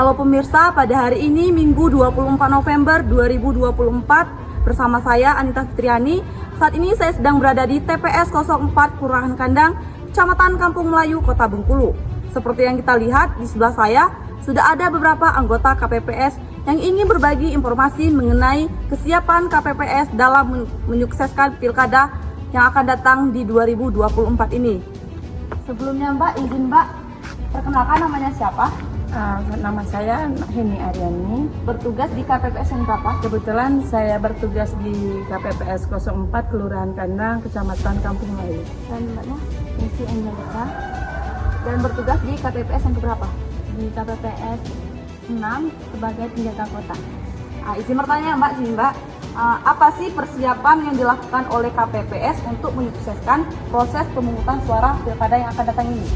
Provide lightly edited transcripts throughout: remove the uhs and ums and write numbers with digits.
Halo pemirsa, pada hari ini Minggu 24 November 2024 bersama saya Anita Fitriani. Saat ini saya sedang berada di TPS 04 Kelurahan Kandang, Kecamatan Kampung Melayu, Kota Bengkulu. Seperti yang kita lihat di sebelah saya, sudah ada beberapa anggota KPPS yang ingin berbagi informasi mengenai kesiapan KPPS dalam menyukseskan pilkada yang akan datang di 2024 ini. Sebelumnya Mbak, izin Mbak, perkenalkan namanya siapa? Nama saya Heni Aryani. Bertugas di KPPS yang berapa? Kebetulan saya bertugas di KPPS 04 Kelurahan Kandang, Kecamatan Kampung Melayu. Dan Mbaknya? Misi Angelika. Dan bertugas di KPPS yang berapa? Di KPPS 6 sebagai penjaga kota. Izin bertanya Mbak, apa sih persiapan yang dilakukan oleh KPPS untuk menyukseskan proses pemungutan suara pilkada yang akan datang ini?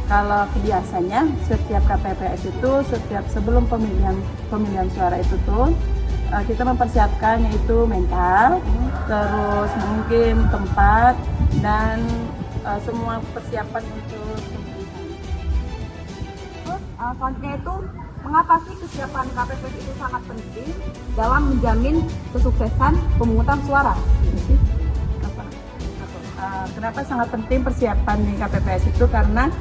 Kalau biasanya setiap KPPS itu sebelum pemilihan suara itu tuh kita mempersiapkan yaitu mental, terus mungkin tempat dan semua persiapan untuk pemilihan. Terus selanjutnya itu mengapa sih kesiapan KPPS itu sangat penting dalam menjamin kesuksesan pemungutan suara? Kenapa sangat penting persiapan di KPPS itu karena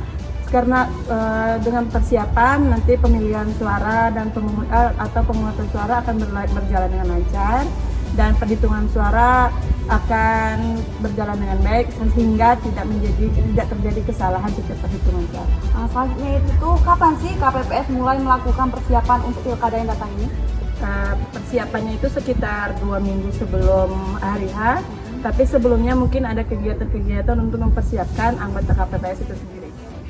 dengan persiapan nanti pemilihan suara dan pemungutan suara akan berjalan dengan lancar dan perhitungan suara akan berjalan dengan baik sehingga tidak terjadi kesalahan setiap perhitungan suara. Selanjutnya itu kapan sih KPPS mulai melakukan persiapan untuk pilkada yang datang ini? Persiapannya itu sekitar 2 minggu sebelum hari H, tapi sebelumnya mungkin ada kegiatan-kegiatan untuk mempersiapkan anggota KPPS itu sendiri.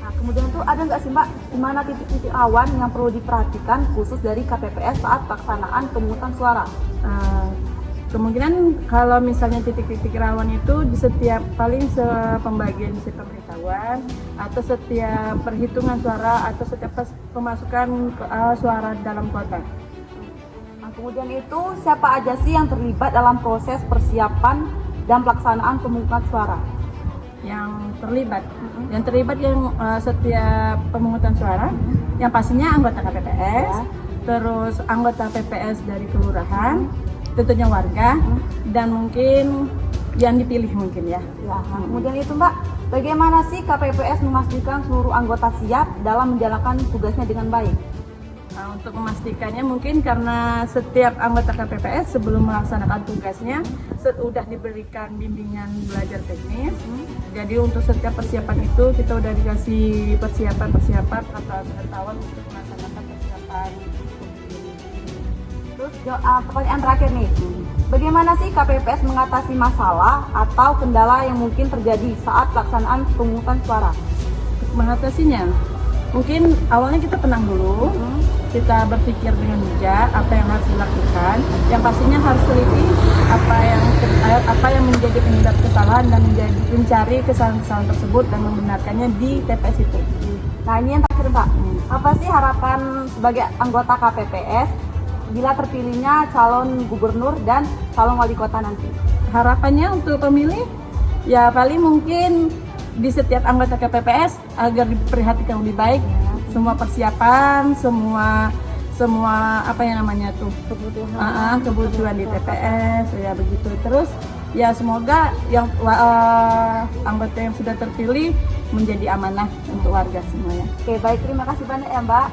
Kemudian itu ada nggak sih Mbak, di mana titik-titik rawan yang perlu diperhatikan khusus dari KPPS saat pelaksanaan pemungutan suara? Kemungkinan kalau misalnya titik-titik rawan itu di setiap pembagian isi pemberitahuan atau setiap perhitungan suara atau setiap pemasukan suara dalam kota. Kemudian itu siapa aja sih yang terlibat dalam proses persiapan dan pelaksanaan pemungutan suara? Yang terlibat yang setiap pemungutan suara, yang pastinya anggota KPPS, terus anggota PPS dari kelurahan, tentunya warga, dan mungkin yang dipilih mungkin ya. Kemudian itu Mbak, bagaimana sih KPPS memastikan seluruh anggota siap dalam menjalankan tugasnya dengan baik? Untuk memastikannya mungkin karena setiap anggota KPPS sebelum melaksanakan tugasnya sudah diberikan bimbingan belajar teknis. Jadi untuk setiap persiapan itu kita udah dikasih persiapan atau pengetahuan untuk melaksanakan persiapan. Terus pertanyaan terakhir nih, bagaimana sih KPPS mengatasi masalah atau kendala yang mungkin terjadi saat pelaksanaan pemungutan suara? Mengatasinya, mungkin awalnya kita tenang dulu, kita berpikir dengan bijak apa yang harus dilakukan. Yang pastinya harus teliti apa yang menjadi penyebab kesalahan dan mencari kesalahan-kesalahan tersebut dan membenarkannya di TPS itu. Nah ini yang terakhir Mbak, apa sih harapan sebagai anggota KPPS bila terpilihnya calon gubernur dan calon wali kota nanti? Harapannya untuk pemilih ya paling mungkin di setiap anggota KPPS agar diperhatikan lebih baik, semua persiapan, semua apa yang namanya tuh kebutuhan di TPS ya begitu. Terus ya semoga yang anggota yang sudah terpilih menjadi amanah untuk warga semuanya. Oke, baik, terima kasih banyak ya Mbak.